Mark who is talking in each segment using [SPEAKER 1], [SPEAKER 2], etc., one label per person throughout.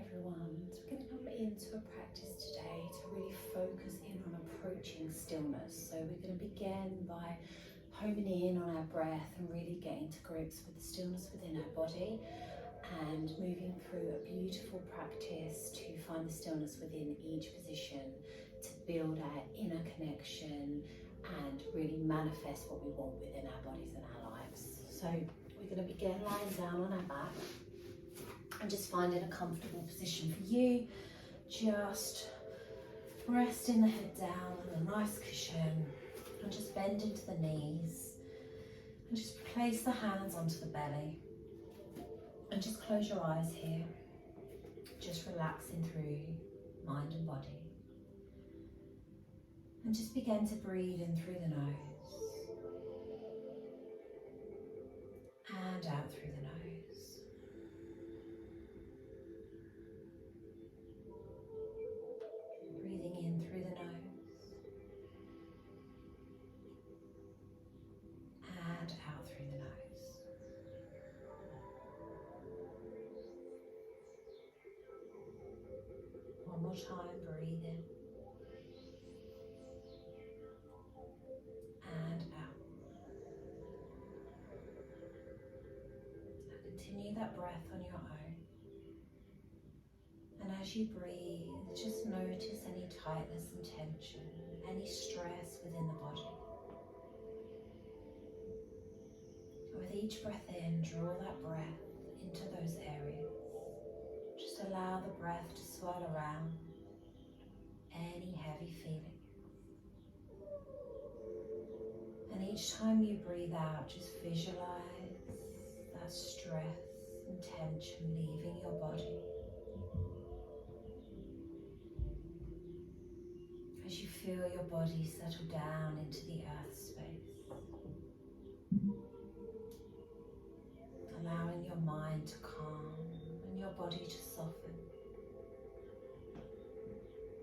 [SPEAKER 1] everyone. So we're going to come into a practice today to really focus in on approaching stillness. So we're going to begin by homing in on our breath and really getting to grips with the stillness within our body and moving through a beautiful practice to find the stillness within each position to build our inner connection and really manifest what we want within our bodies and our lives. So we're going to begin lying down on our back and just finding a comfortable position for you. Just resting the head down on a nice cushion and just bend into the knees and just place the hands onto the belly and just close your eyes here, just relaxing through mind and body, and just begin to breathe in through the nose and out through the nose. Breathing in through the nose and out through the nose. One more time, breathe in and out. Now continue that breath on your own. And as you breathe, just notice any tightness and tension, any stress within the body. With each breath in, draw that breath into those areas. Just allow the breath to swirl around any heavy feeling. And each time you breathe out, just visualize that stress and tension leaving your body. As you feel your body settle down into the earth space, allowing your mind to calm and your body to soften.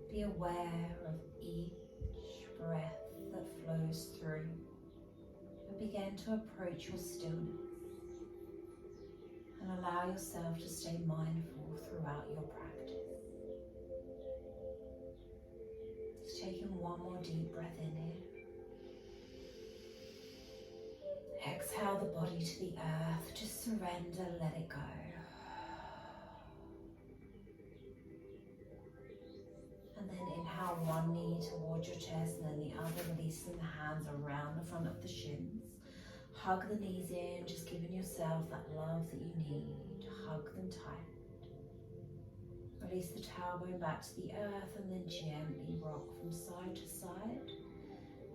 [SPEAKER 1] Be aware of each breath that flows through and begin to approach your stillness and allow yourself to stay mindful throughout your practice. Just taking one more deep breath in here. Exhale the body to the earth, just surrender, let it go. And then inhale one knee towards your chest and then the other, releasing the hands around the front of the shins. Hug the knees in, just giving yourself that love that you need. Hug them tight. Release the tailbone back to the earth and then gently rock from side to side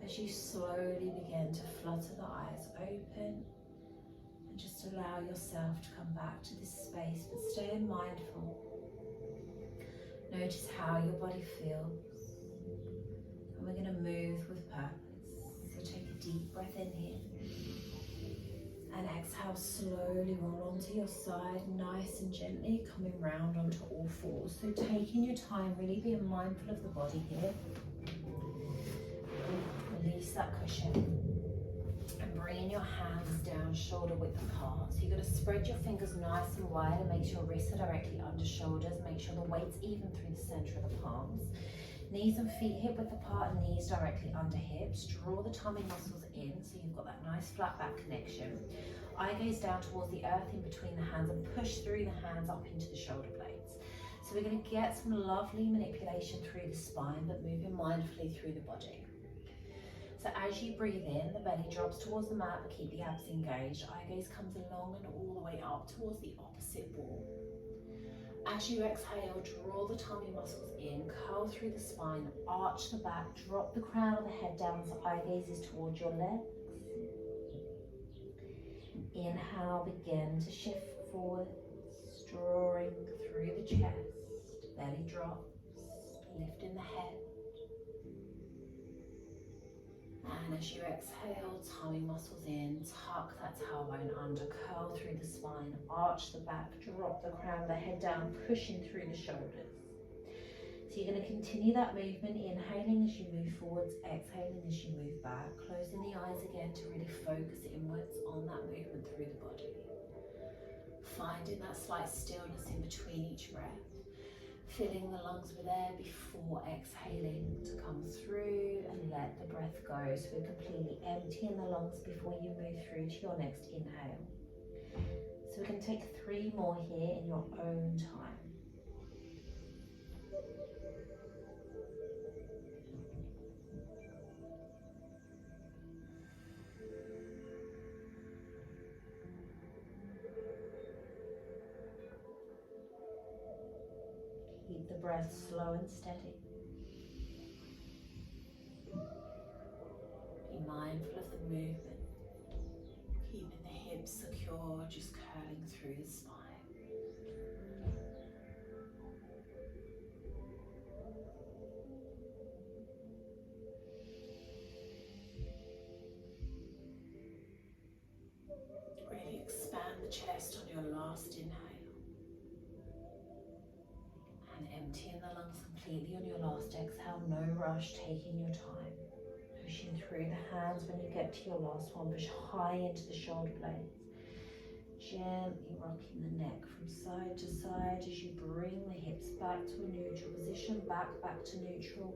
[SPEAKER 1] as you slowly begin to flutter the eyes open and just allow yourself to come back to this space, but stay mindful. Notice how your body feels, and we're going to move with purpose. So take a deep breath in here and exhale, slowly roll onto your side, nice and gently coming round onto all fours. So taking your time, really being mindful of the body here. Release that cushion and bringing your hands down shoulder width apart. So you're going to spread your fingers nice and wide and make sure your wrists are directly under shoulders. Make sure the weight's even through the center of the palms. Knees and feet hip width apart, knees directly under hips. Draw the tummy muscles in so you've got that nice flat back connection. Eye gaze down towards the earth in between the hands and push through the hands up into the shoulder blades. So we're going to get some lovely manipulation through the spine, but moving mindfully through the body. So as you breathe in, the belly drops towards the mat, but keep the abs engaged. Eye gaze comes along and all the way up towards the opposite wall. As you exhale, draw the tummy muscles in, curl through the spine, arch the back, drop the crown of the head down so eye gaze is towards your legs. Inhale, begin to shift forwards, drawing through the chest, belly drops, lifting the head. And as you exhale, tummy muscles in, tuck that tailbone under, curl through the spine, arch the back, drop the crown of the head down, pushing through the shoulders. So you're going to continue that movement, inhaling as you move forwards, exhaling as you move back, closing the eyes again to really focus inwards on that movement through the body. Finding that slight stillness in between each breath. Filling the lungs with air before exhaling to come through and let the breath go. So we're completely emptying the lungs before you move through to your next inhale. So we can take 3 more here in your own time. Keep the breath slow and steady. Be mindful of the movement. Keeping the hips secure, just curling through the spine. Really expand the chest on your last inhale. And emptying the lungs completely on your last exhale. No rush, taking your time. Pushing through the hands when you get to your last one. Push high into the shoulder blades. Gently rocking the neck from side to side as you bring the hips back to a neutral position, back to neutral,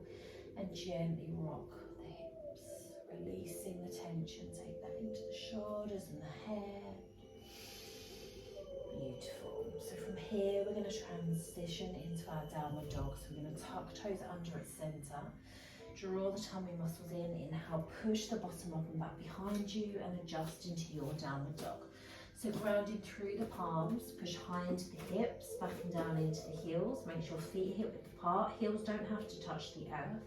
[SPEAKER 1] and gently rock the hips, releasing the tension. Take that into the shoulders and the head. Beautiful. So from here we're going to transition into our downward dog. So we're going to tuck toes under its center. Draw the tummy muscles in. Inhale, push the bottom up and back behind you and adjust into your downward dog. So grounding through the palms, push high into the hips, back and down into the heels. Make sure feet hip width apart. Heels don't have to touch the earth.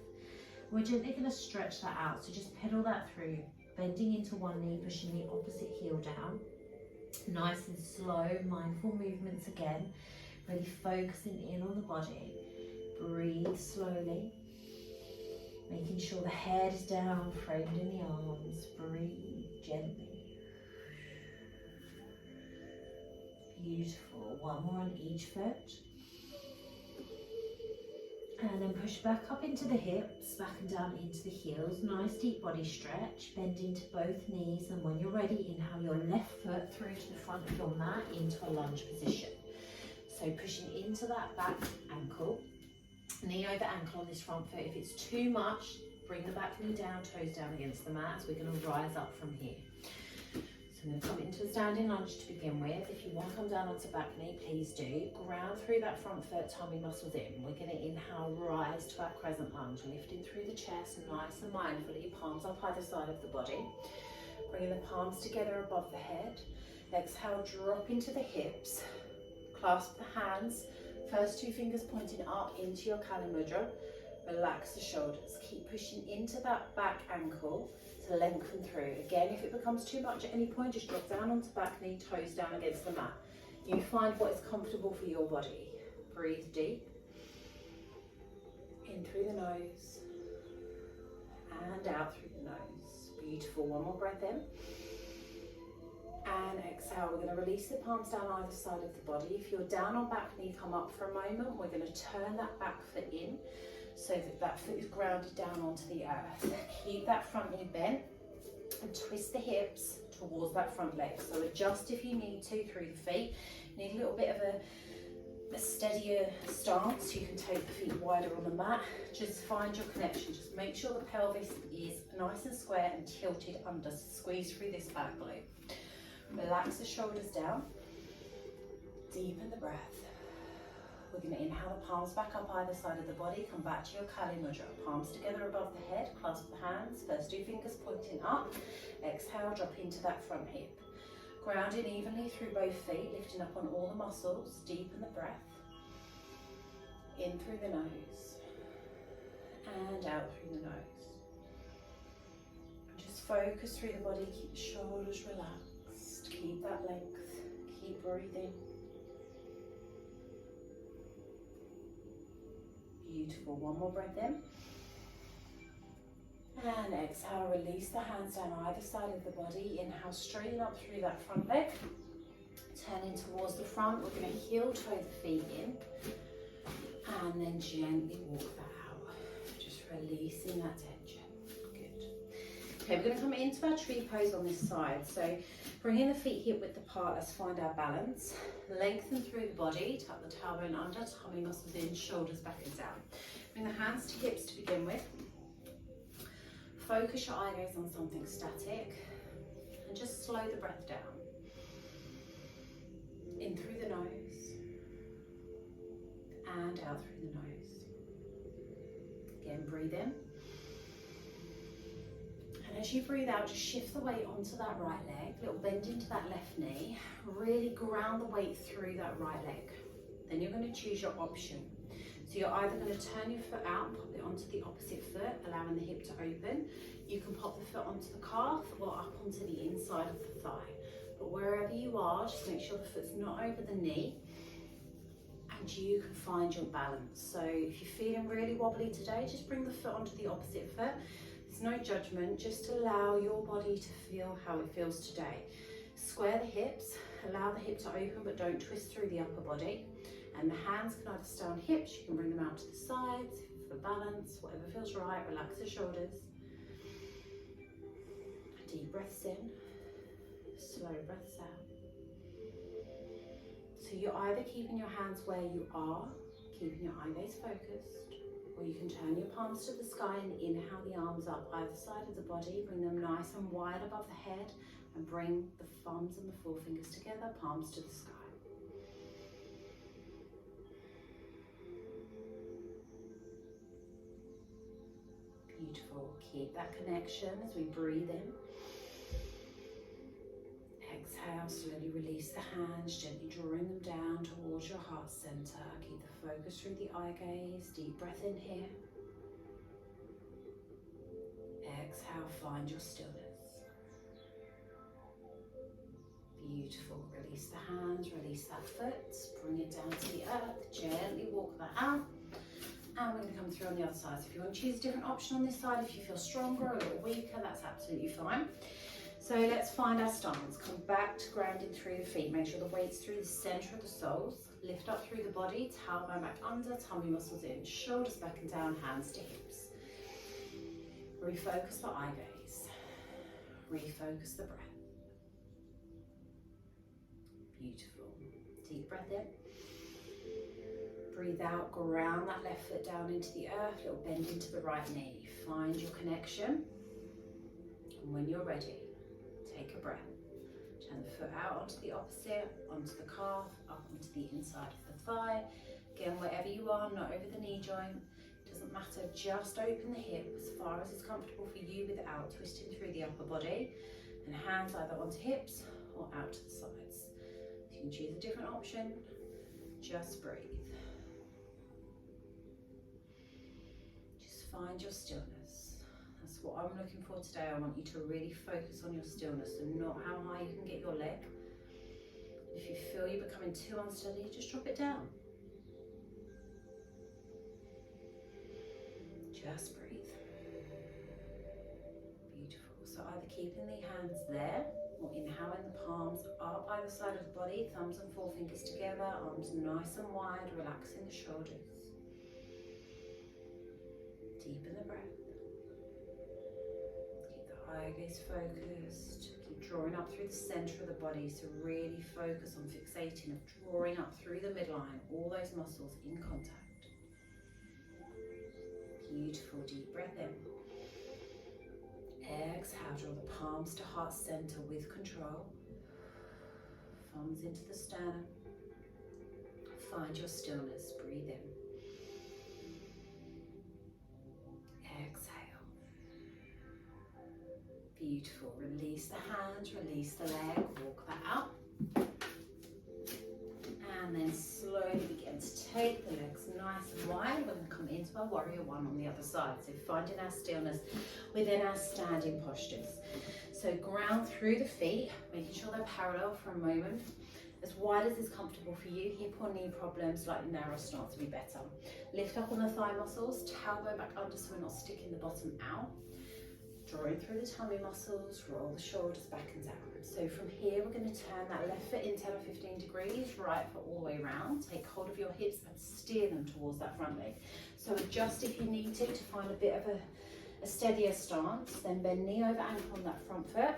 [SPEAKER 1] We're gently going to stretch that out. So just pedal that through. Bending into one knee, pushing the opposite heel down. Nice and slow, mindful movements again. Really focusing in on the body. Breathe slowly. Making sure the head is down, framed in the arms. Breathe gently. Beautiful. One more on each foot. And then push back up into the hips, back and down into the heels. Nice deep body stretch. Bend into both knees, and when you're ready, inhale your left foot through to the front of your mat into a lunge position. So pushing into that back ankle. Knee over ankle on this front foot. If it's too much, bring the back knee down, toes down against the mat as we're going to rise up from here. So I'm going to come into a standing lunge to begin with. If you want to come down onto back knee, please do. Ground through that front foot, tummy muscles in. We're going to inhale, rise to our crescent lunge, lifting through the chest, nice and mindfully, palms up either side of the body. Bringing the palms together above the head. Exhale, drop into the hips. Clasp the hands. First 2 fingers pointing up into your Kali Mudra. Relax the shoulders. Keep pushing into that back ankle to lengthen through. Again, if it becomes too much at any point, just drop down onto back knee, toes down against the mat. You find what is comfortable for your body. Breathe deep. In through the nose and out through the nose. Beautiful. One more breath in. And exhale, we're going to release the palms down either side of the body. If you're down on back knee, come up for a moment. We're going to turn that back foot in so that that foot is grounded down onto the earth. Keep that front knee bent and twist the hips towards that front leg. So adjust if you need to through the feet. Need a little bit of a steadier stance. You can take the feet wider on the mat. Just find your connection. Just make sure the pelvis is nice and square and tilted under. Squeeze through this back glute. Relax the shoulders down, deepen the breath. We're going to inhale the palms back up either side of the body, come back to your Kali Mudra. Palms together above the head, clasp the hands, first 2 fingers pointing up. Exhale, drop into that front hip. Grounding evenly through both feet, lifting up on all the muscles, deepen the breath. In through the nose and out through the nose. Just focus through the body, keep the shoulders relaxed. Keep that length, keep breathing. Beautiful, one more breath in. And exhale, release the hands down either side of the body. Inhale, straighten up through that front leg. Turning towards the front, we're going to heel toe the feet in. And then gently walk that out. Just releasing that tension. Good. Okay, we're going to come into our tree pose on this side. So Bringing the feet hip width apart, let's find our balance. Lengthen through the body, tuck the tailbone under, tummy muscles in, shoulders back and down. Bring the hands to hips to begin with. Focus your eye gaze on something static and just slow the breath down. In through the nose and out through the nose. Again, breathe in. And as you breathe out, just shift the weight onto that right leg, little bend into that left knee, really ground the weight through that right leg. Then you're going to choose your option. So you're either going to turn your foot out and pop it onto the opposite foot, allowing the hip to open. You can pop the foot onto the calf or up onto the inside of the thigh. But wherever you are, just make sure the foot's not over the knee and you can find your balance. So if you're feeling really wobbly today, just bring the foot onto the opposite foot. There's no judgment, just allow your body to feel how it feels today. Square the hips, allow the hip to open but don't twist through the upper body. And the hands can either stay on hips, you can bring them out to the sides for balance, whatever feels right. Relax the shoulders. Deep breaths in, slow breaths out. So you're either keeping your hands where you are, keeping your eye gaze focused, or you can turn your palms to the sky and inhale the arms up either side of the body. Bring them nice and wide above the head and bring the thumbs and the forefingers together, palms to the sky. Beautiful. Keep that connection as we breathe in. Exhale, slowly release the hands, gently drawing them down towards your heart center. Keep the focus through the eye gaze. Deep breath in here. Exhale, find your stillness. Beautiful. Release the hands, release that foot. Bring it down to the earth. Gently walk that out. And we're going to come through on the other side. So if you want to choose a different option on this side, if you feel stronger or a little weaker, that's absolutely fine. So let's find our stance. Come back to grounding through the feet. Make sure the weight's through the center of the soles. Lift up through the body, tailbone back under, tummy muscles in, shoulders back and down, hands to hips. Refocus the eye gaze. Refocus the breath. Beautiful. Deep breath in. Breathe out, ground that left foot down into the earth, little bend into the right knee. Find your connection. And when you're ready, take a breath. Turn the foot out onto the opposite, onto the calf, up onto the inside of the thigh. Again, wherever you are, not over the knee joint. Doesn't matter, just open the hip as far as is comfortable for you without twisting through the upper body. And hands either onto hips or out to the sides. You can choose a different option, just breathe. Find your stillness. That's what I'm looking for today. I want you to really focus on your stillness and not how high you can get your leg. If you feel you're becoming too unsteady, just drop it down. Just breathe. Beautiful. So either keeping the hands there or inhaling the palms up either side of the body, thumbs and forefingers together, arms nice and wide, relaxing the shoulders. Deepen the breath. Keep the eye gaze focused. Keep drawing up through the center of the body. So really focus on fixating of drawing up through the midline, all those muscles in contact. Beautiful. Deep breath in. Exhale, draw the palms to heart center with control. Thumbs into the sternum. Find your stillness. Breathe in. Exhale. Beautiful. Release the hands, release the leg, walk that out. And then slowly begin to take the legs nice and wide. We're going to come into our warrior one on the other side. So finding our stillness within our standing postures. So ground through the feet, making sure they're parallel for a moment. As wide as is comfortable for you. Hip or knee problems, slightly narrow stance would be better. Lift up on the thigh muscles, tailbone back under so we're not sticking the bottom out. Drawing through the tummy muscles, roll the shoulders back and down. So from here we're going to turn that left foot in 10 or 15 degrees, right foot all the way around. Take hold of your hips and steer them towards that front leg. So adjust if you need to find a bit of a steadier stance. Then bend knee over ankle on that front foot.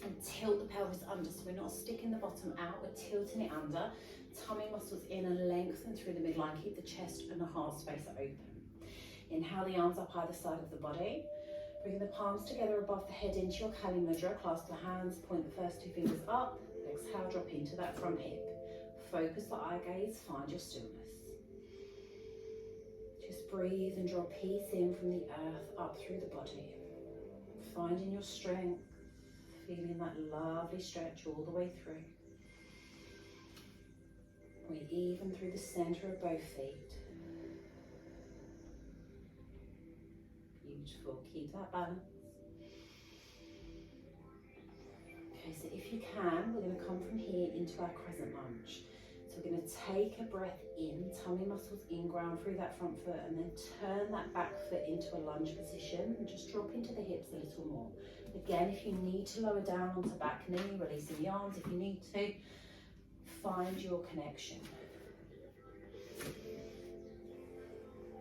[SPEAKER 1] And tilt the pelvis under, so we're not sticking the bottom out, we're tilting it under. Tummy muscles in and lengthen through the midline. Keep the chest and the heart space open. Inhale the arms up either side of the body. Bring the palms together above the head into your Kali Mudra. Clasp the hands, point the first two fingers up. Exhale, drop into that front hip. Focus the eye gaze, find your stillness. Just breathe and draw peace in from the earth up through the body. Finding your strength, feeling that lovely stretch all the way through. Breathe even through the center of both feet. Beautiful, keep that balance. Okay, so if you can, we're going to come from here into our crescent lunge. So we're going to take a breath in, tummy muscles in, ground through that front foot, and then turn that back foot into a lunge position and just drop into the hips a little more. Again, if you need to lower down onto back knee, releasing the arms if you need to, find your connection.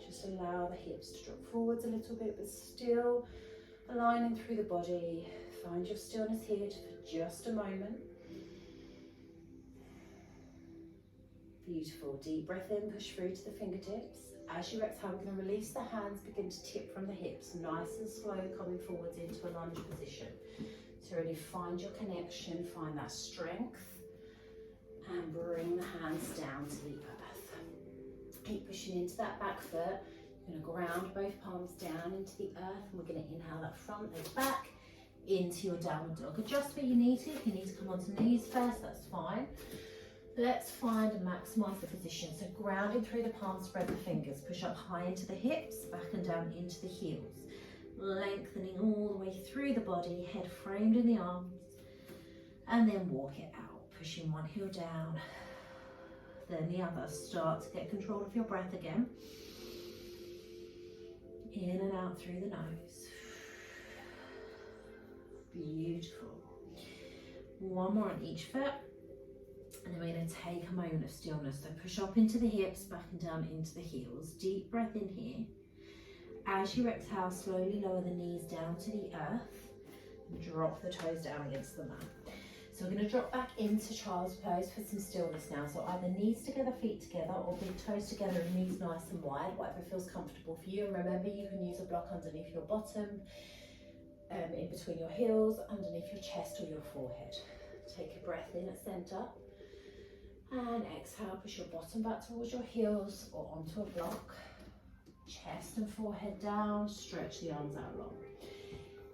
[SPEAKER 1] Just allow the hips to drop forwards a little bit, but still aligning through the body. Find your stillness here for just a moment. Beautiful. Deep breath in, push through to the fingertips. As you exhale, we're going to release the hands, begin to tip from the hips, nice and slow, coming forwards into a lunge position. So really find your connection, find that strength, and bring the hands down to the earth. Keep pushing into that back foot. You're going to ground both palms down into the earth, and we're going to inhale that front leg back into your downward dog. Adjust where you need to. If you need to come onto knees first, that's fine. Let's find and maximise the position. So grounding through the palms, spread the fingers, push up high into the hips, back and down into the heels. Lengthening all the way through the body, head framed in the arms, and then walk it out. Pushing one heel down, then the other. Start to get control of your breath again. In and out through the nose. Beautiful. One more on each foot. And then we're going to take a moment of stillness. So push up into the hips, back and down into the heels. Deep breath in here. As you exhale, slowly lower the knees down to the earth. And drop the toes down against the mat. So we're going to drop back into child's pose for some stillness now. So either knees together, feet together, or big toes together and knees nice and wide, whatever feels comfortable for you. And remember, you can use a block underneath your bottom, in between your heels, underneath your chest or your forehead. Take a breath in at center. And exhale, push your bottom back towards your heels or onto a block. Chest and forehead down, stretch the arms out long.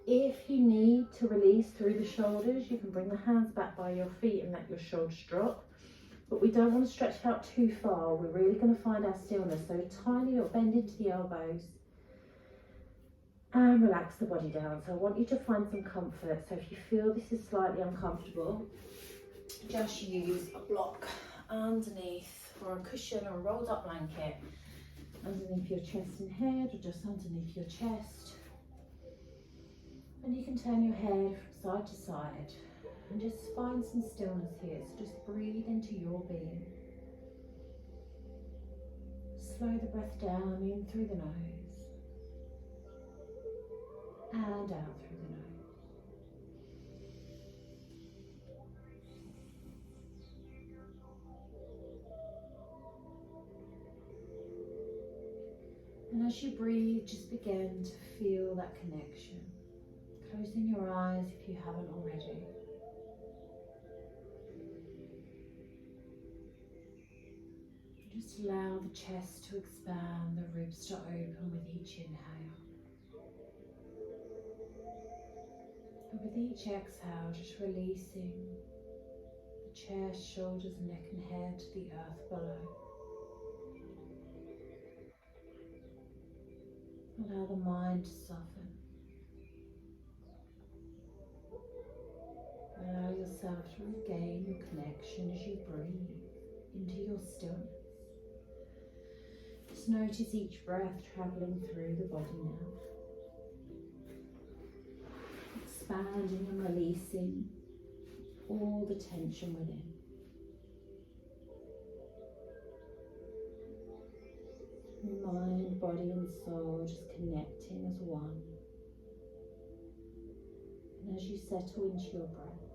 [SPEAKER 1] If you need to release through the shoulders, you can bring the hands back by your feet and let your shoulders drop. But we don't want to stretch out too far. We're really going to find our stillness. So tiny little bend into the elbows. And relax the body down. So I want you to find some comfort. So if you feel this is slightly uncomfortable, just use a block underneath, or a cushion or a rolled up blanket underneath your chest and head, or just underneath your chest. And you can turn your head from side to side and just find some stillness here. So just breathe into your being. Slow the breath down in through the nose and out through the nose. And as you breathe, just begin to feel that connection. Closing your eyes if you haven't already. Just allow the chest to expand, the ribs to open with each inhale. And with each exhale, just releasing the chest, shoulders, neck and head to the earth below. Allow the mind to soften. Allow yourself to regain your connection as you breathe into your stillness. Just notice each breath travelling through the body now. Expanding and releasing all the tension within. Mind, body and soul just connecting as one. And as you settle into your breath,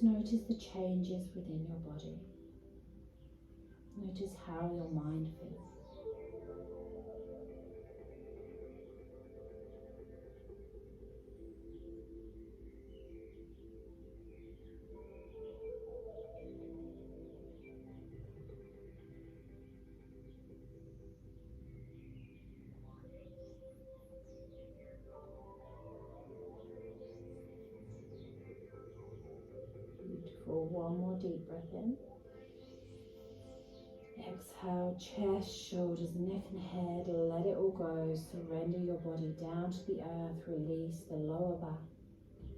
[SPEAKER 1] just notice the changes within your body. Notice how your mind feels. Beautiful. One more deep breath in. Exhale, chest, shoulders, neck and head. Let it all go. Surrender your body down to the earth. Release the lower back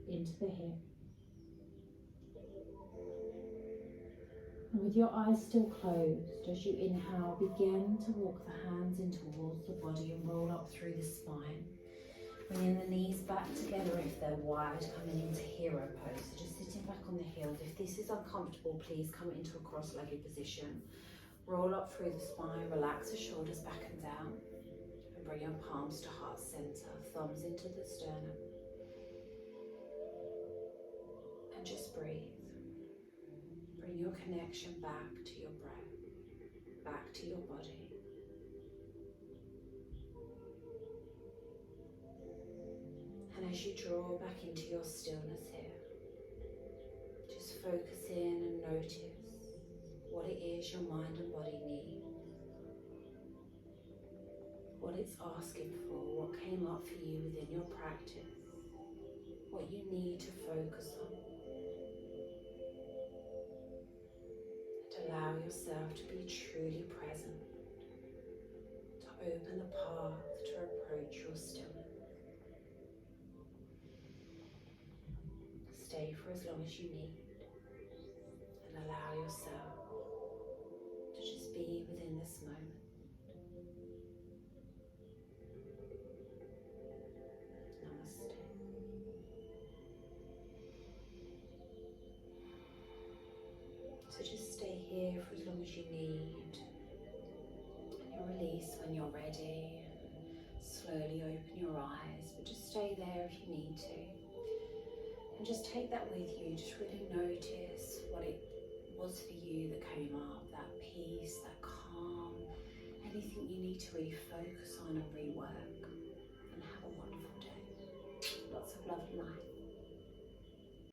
[SPEAKER 1] into the hip. And with your eyes still closed, as you inhale, begin to walk the hands in towards the body and roll up through the spine. Bringing the knees back together if they're wide, coming into hero pose. So just sitting back on the heels. If this is uncomfortable, please come into a cross-legged position. Roll up through the spine, relax the shoulders back and down. And bring your palms to heart center, thumbs into the sternum. And just breathe. Bring your connection back to your breath, back to your body. And as you draw back into your stillness here, just focus in and notice what it is your mind and body need, what it's asking for, what came up for you within your practice, what you need to focus on. And allow yourself to be truly present, to open the path to approach your stillness. Stay for as long as you need and allow yourself to just be within this moment. Namaste. So just stay here for as long as you need, and you'll release when you're ready. Slowly open your eyes, but just stay there if you need to. And just take that with you, just really notice what it was for you that came up, that peace, that calm, anything you need to really focus on and rework. And have a wonderful day. Lots of love and light.